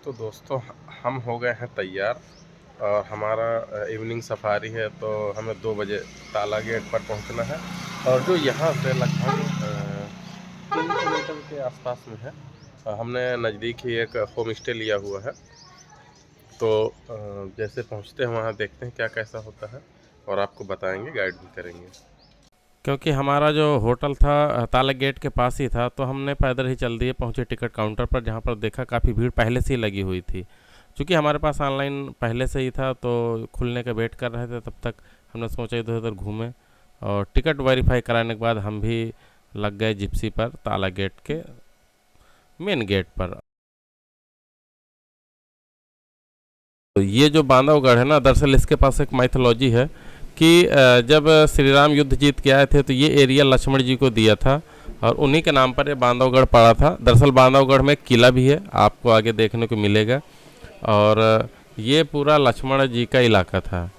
तो दोस्तों हम हो गए हैं तैयार और हमारा इवनिंग सफारी है। तो हमें 2 बजे ताला गेट पर पहुंचना है और जो यहाँ से लगभग 3 किलोमीटर के आसपास में है। हमने नज़दीक ही एक होम स्टे लिया हुआ है। तो जैसे पहुंचते हैं वहाँ देखते हैं क्या कैसा होता है और आपको बताएंगे, गाइड भी करेंगे। क्योंकि हमारा जो होटल था ताला गेट के पास ही था, तो हमने पैदल ही चल दिए, पहुँचे टिकट काउंटर पर, जहाँ पर देखा काफ़ी भीड़ पहले से ही लगी हुई थी। क्योंकि हमारे पास ऑनलाइन पहले से ही था, तो खुलने का वेट कर रहे थे, तब तक हमने सोचा इधर उधर घूमें। और टिकट वेरीफाई कराने के बाद हम भी लग गए जिप्सी पर, ताला गेट के मेन गेट पर। तो ये जो बांधवगढ़ है ना, दरअसल इसके पास एक माइथोलॉजी है कि जब श्री राम युद्ध जीत के आए थे तो ये एरिया लक्ष्मण जी को दिया था और उन्हीं के नाम पर ये बांधवगढ़ पड़ा था। दरअसल बांधवगढ़ में एक किला भी है, आपको आगे देखने को मिलेगा। और ये पूरा लक्ष्मण जी का इलाका था।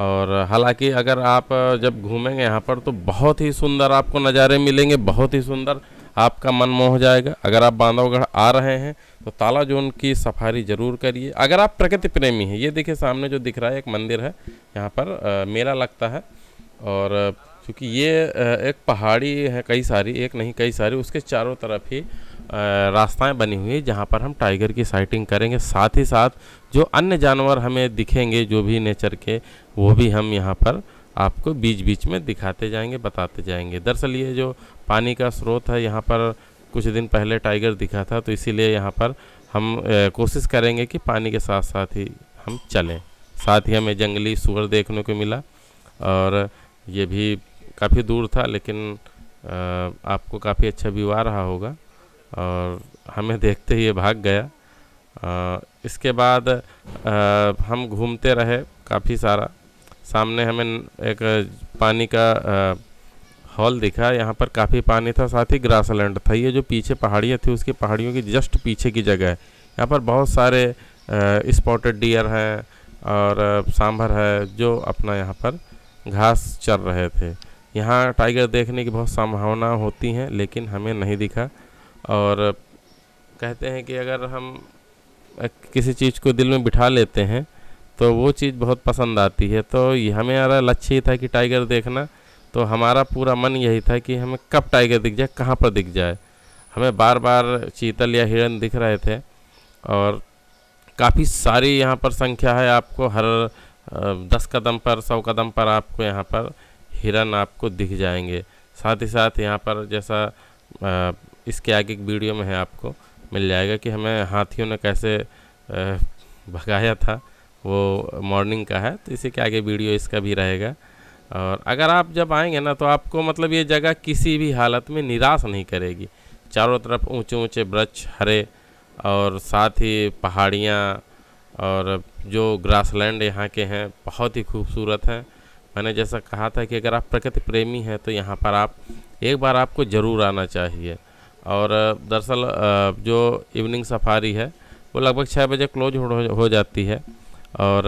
और हालांकि अगर आप जब घूमेंगे यहाँ पर तो बहुत ही सुंदर आपको नज़ारे मिलेंगे, बहुत ही सुंदर, आपका मन मोह जाएगा। अगर आप बांधवगढ़ आ रहे हैं तो ताला जोन की सफारी ज़रूर करिए। अगर आप प्रकृति प्रेमी हैं, ये देखिए सामने जो दिख रहा है एक मंदिर है, यहाँ पर मेला लगता है। और क्योंकि ये एक पहाड़ी है, कई सारी, एक नहीं कई सारी, उसके चारों तरफ ही रास्ताएं बनी हुई हैं जहाँ पर हम टाइगर की साइटिंग करेंगे। साथ ही साथ जो अन्य जानवर हमें दिखेंगे, जो भी नेचर के, वो भी हम यहाँ पर आपको बीच बीच में दिखाते जाएंगे, बताते जाएंगे। दरअसल ये जो पानी का स्रोत है, यहाँ पर कुछ दिन पहले टाइगर दिखा था, तो इसीलिए यहाँ पर हम कोशिश करेंगे कि पानी के साथ साथ ही हम चलें। साथ ही हमें जंगली सूअर देखने को मिला और ये भी काफ़ी दूर था, लेकिन आपको काफ़ी अच्छा व्यू आ रहा होगा। और हमें देखते ही ये भाग गया। इसके बाद हम घूमते रहे काफ़ी सारा। सामने हमें एक पानी का हॉल दिखा, यहाँ पर काफ़ी पानी था, साथ ही ग्रासलैंड था। ये जो पीछे पहाड़ियाँ थी, उसकी पहाड़ियों की जस्ट पीछे की जगह है। यहाँ पर बहुत सारे स्पॉटेड डियर हैं और सांभर है, जो अपना यहाँ पर घास चर रहे थे। यहाँ टाइगर देखने की बहुत संभावना होती हैं, लेकिन हमें नहीं दिखा। और कहते हैं कि अगर हम किसी चीज़ को दिल में बिठा लेते हैं तो वो चीज़ बहुत पसंद आती है। तो हमारा लक्ष्य ये था कि टाइगर देखना, तो हमारा पूरा मन यही था कि हमें कब टाइगर दिख जाए, कहाँ पर दिख जाए। हमें बार बार चीतल या हिरन दिख रहे थे और काफ़ी सारी यहाँ पर संख्या है। आपको हर 10 कदम पर, 100 कदम पर आपको यहाँ पर हिरन आपको दिख जाएंगे। साथ ही साथ यहाँ पर जैसा इसके आगे एक वीडियो में है, आपको मिल जाएगा कि हमें हाथियों ने कैसे भगाया था, वो मॉर्निंग का है, तो इसी के आगे वीडियो इसका भी रहेगा। और अगर आप जब आएंगे ना, तो आपको मतलब ये जगह किसी भी हालत में निराश नहीं करेगी। चारों तरफ ऊंचे ऊंचे वृक्ष हरे और साथ ही पहाड़ियाँ, और जो ग्रासलैंड यहाँ के हैं बहुत ही खूबसूरत हैं। मैंने जैसा कहा था कि अगर आप प्रकृति प्रेमी हैं तो यहाँ पर आप एक बार आपको ज़रूर आना चाहिए। और दरअसल जो इवनिंग सफारी है वो लगभग 6 बजे क्लोज हो जाती है। और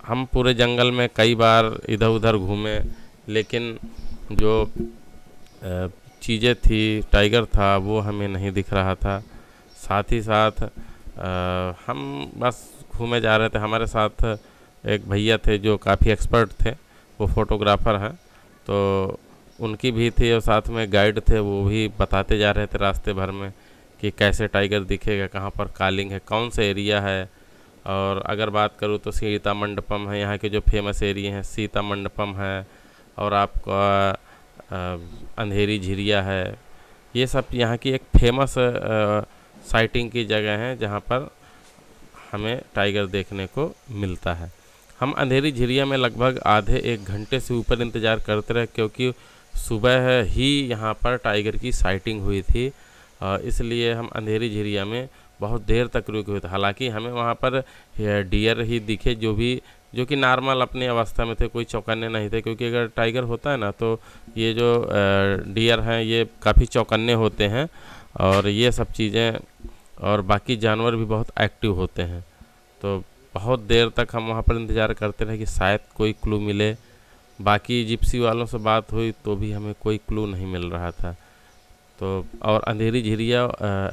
हम पूरे जंगल में कई बार इधर उधर घूमे, लेकिन जो चीज़ें थी, टाइगर था, वो हमें नहीं दिख रहा था। साथ ही साथ हम बस घूमे जा रहे थे। हमारे साथ एक भैया थे जो काफ़ी एक्सपर्ट थे, वो फोटोग्राफ़र हैं, तो उनकी भी थी, और साथ में गाइड थे, वो भी बताते जा रहे थे रास्ते भर में कि कैसे टाइगर दिखेगा, कहाँ पर कॉलिंग है, कौन सा एरिया है। और अगर बात करूँ तो सीता मंडपम है, यहाँ के जो फेमस एरिया हैं, सीता मंडपम है, और आपका अंधेरी झिरिया है। ये सब यहाँ की एक फेमस साइटिंग की जगह है जहाँ पर हमें टाइगर देखने को मिलता है। हम अंधेरी झिरिया में लगभग आधे 1 घंटे से ऊपर इंतज़ार करते रहे, क्योंकि सुबह ही यहाँ पर टाइगर की साइटिंग हुई थी। इसलिए हम अंधेरी झिरिया में बहुत देर तक रुके हुए थे। हालांकि हमें वहाँ पर डियर ही दिखे, जो कि नॉर्मल अपनी अवस्था में थे, कोई चौकन्ने नहीं थे। क्योंकि अगर टाइगर होता है ना, तो ये जो डियर हैं ये काफ़ी चौकन्ने होते हैं, और ये सब चीज़ें और बाकी जानवर भी बहुत एक्टिव होते हैं। तो बहुत देर तक हम वहाँ पर इंतज़ार करते रहे कि शायद कोई क्लू मिले। बाकी जिप्सी वालों से बात हुई तो भी हमें कोई क्लू नहीं मिल रहा था। तो और अंधेरी झिरिया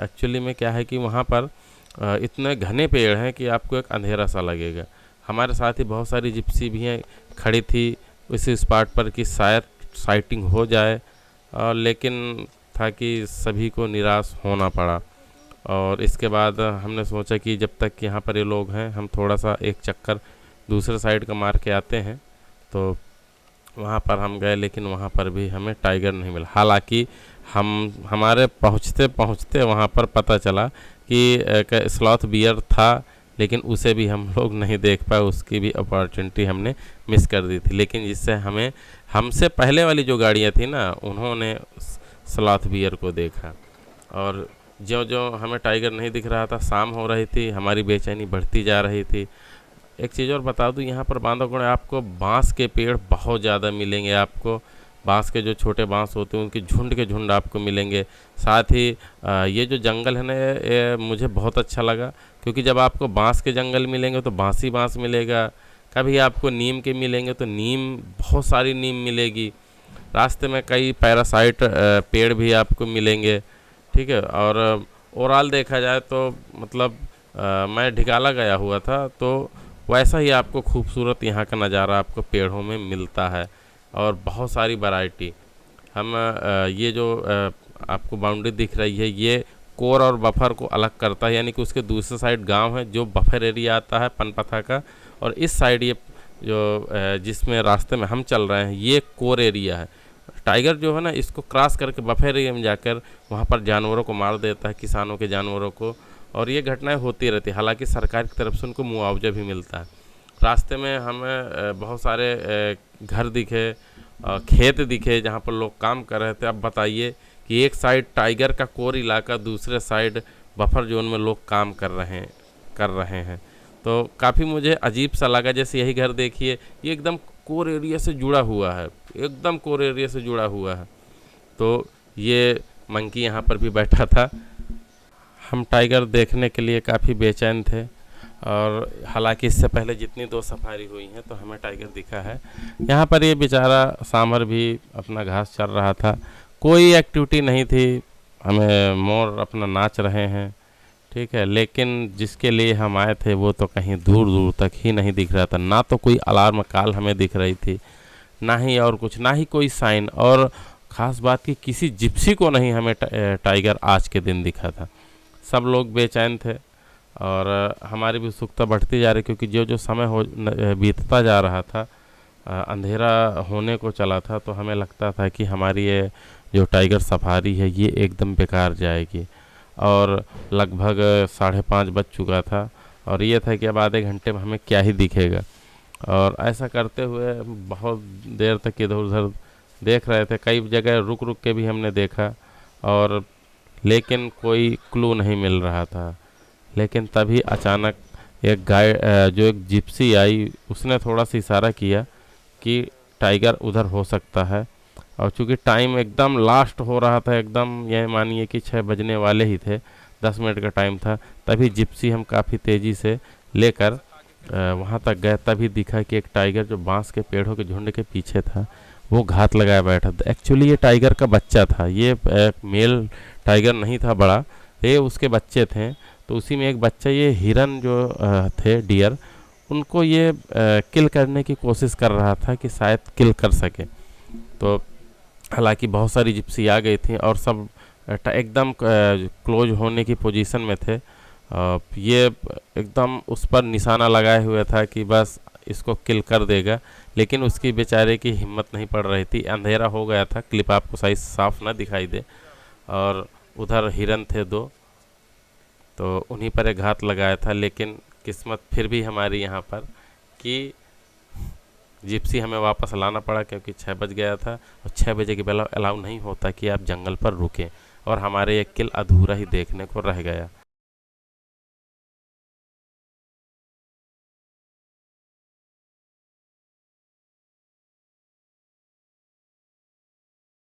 एक्चुअली में क्या है कि वहाँ पर इतने घने पेड़ हैं कि आपको एक अंधेरा सा लगेगा। हमारे साथ ही बहुत सारी जिप्सी भी हैं खड़ी थी उस स्पॉट पर कि शायद साइटिंग हो जाए, लेकिन था कि सभी को निराश होना पड़ा। और इसके बाद हमने सोचा कि जब तक यहाँ पर ये लोग हैं हम थोड़ा सा एक चक्कर दूसरे साइड का मार के आते हैं। तो वहाँ पर हम गए, लेकिन वहाँ पर भी हमें टाइगर नहीं मिला। हालांकि हमारे पहुँचते पहुँचते वहाँ पर पता चला कि स्लॉथ बियर था, लेकिन उसे भी हम लोग नहीं देख पाए, उसकी भी अपॉर्चुनिटी हमने मिस कर दी थी। लेकिन जिससे हमसे पहले वाली जो गाड़ियाँ थी ना, उन्होंने स्लॉथ बियर को देखा। और जो जो हमें टाइगर नहीं दिख रहा था, शाम हो रही थी, हमारी बेचैनी बढ़ती जा रही थी। एक चीज़ और बता दूं, यहाँ पर बांधवगढ़ आपको बांस के पेड़ बहुत ज़्यादा मिलेंगे। आपको बांस के जो छोटे बांस होते हैं उनके झुंड के झुंड आपको मिलेंगे। साथ ही ये जो जंगल है ना, ये मुझे बहुत अच्छा लगा, क्योंकि जब आपको बांस के जंगल मिलेंगे तो बांस ही बांस मिलेगा। कभी आपको नीम के मिलेंगे तो नीम, बहुत सारी नीम मिलेगी। रास्ते में कई पैरासाइट पेड़ भी आपको मिलेंगे, ठीक है। और ओवरऑल देखा जाए तो मतलब मैं ढिकाला गया हुआ था, तो वैसा ही आपको खूबसूरत यहाँ का नज़ारा आपको पेड़ों में मिलता है और बहुत सारी वैरायटी। हम ये जो आपको बाउंड्री दिख रही है, ये कोर और बफर को अलग करता है, यानी कि उसके दूसरे साइड गांव है जो बफर एरिया आता है पनपथा का, और इस साइड ये जो जिसमें रास्ते में हम चल रहे हैं ये कोर एरिया है। टाइगर जो है ना, इसको क्रॉस करके बफर एरिया में जाकर वहाँ पर जानवरों को मार देता है, किसानों के जानवरों को, और ये घटनाएं होती रहती है। हालांकि सरकार की तरफ से उनको मुआवजा भी मिलता है। रास्ते में हमें बहुत सारे घर दिखे, खेत दिखे जहाँ पर लोग काम कर रहे थे। अब बताइए कि एक साइड टाइगर का कोर इलाका, दूसरे साइड बफर जोन में लोग काम कर रहे हैं। तो काफ़ी मुझे अजीब सा लगा। जैसे यही घर देखिए, ये एकदम कोर एरिया से जुड़ा हुआ है, एकदम कोर एरिया से जुड़ा हुआ है। तो ये मंकी यहाँ पर भी बैठा था। हम टाइगर देखने के लिए काफ़ी बेचैन थे, और हालांकि इससे पहले जितनी 2 सफारी हुई हैं तो हमें टाइगर दिखा है। यहाँ पर ये बेचारा सांभर भी अपना घास चर रहा था, कोई एक्टिविटी नहीं थी। हमें मोर अपना नाच रहे हैं, ठीक है, लेकिन जिसके लिए हम आए थे वो तो कहीं दूर दूर तक ही नहीं दिख रहा था। ना तो कोई अलार्म कॉल हमें दिख रही थी, ना ही और कुछ, ना ही कोई साइन, और ख़ास बात कि किसी जिप्सी को नहीं हमें टाइगर आज के दिन दिखा था। सब लोग बेचैन थे और हमारी भी उत्सुकता बढ़ती जा रही, क्योंकि जो समय बीतता जा रहा था, अंधेरा होने को चला था, तो हमें लगता था कि हमारी ये जो टाइगर सफारी है ये एकदम बेकार जाएगी। और लगभग 5:30 बज चुका था, और ये था कि अब आधे घंटे में हमें क्या ही दिखेगा। और ऐसा करते हुए बहुत देर तक इधर उधर देख रहे थे, कई जगह रुक रुक के भी हमने देखा, और लेकिन कोई क्लू नहीं मिल रहा था। लेकिन तभी अचानक एक जो एक जिप्सी आई, उसने थोड़ा सा इशारा किया कि टाइगर उधर हो सकता है। और चूँकि टाइम एकदम लास्ट हो रहा था, एकदम यह मानिए कि 6 बजने वाले ही थे, 10 मिनट का टाइम था, तभी जिप्सी हम काफ़ी तेज़ी से लेकर वहाँ तक गए। तभी दिखा कि एक टाइगर जो बांस के पेड़ों के झुंड के पीछे था वो घात लगाया बैठा था। एक्चुअली ये टाइगर का बच्चा था, ये मेल टाइगर नहीं था बड़ा, ये उसके बच्चे थे। तो उसी में एक बच्चा, ये हिरन जो थे, डियर, उनको ये किल करने की कोशिश कर रहा था कि शायद किल कर सके। तो हालांकि बहुत सारी जिप्सी आ गई थी और सब एकदम क्लोज होने की पोजीशन में थे। ये एकदम उस पर निशाना लगाए हुए था कि बस इसको किल कर देगा, लेकिन उसकी बेचारे की हिम्मत नहीं पड़ रही थी। अंधेरा हो गया था, क्लिप आपको सही साफ ना दिखाई दे, और उधर हिरन थे 2, तो उन्हीं पर एक घात लगाया था। लेकिन किस्मत फिर भी हमारी यहाँ पर कि जिप्सी हमें वापस लाना पड़ा, क्योंकि 6 बज गया था, और 6 बजे के पहले अलाउ नहीं होता कि आप जंगल पर रुकें, और हमारे एक किल अधूरा ही देखने को रह गया।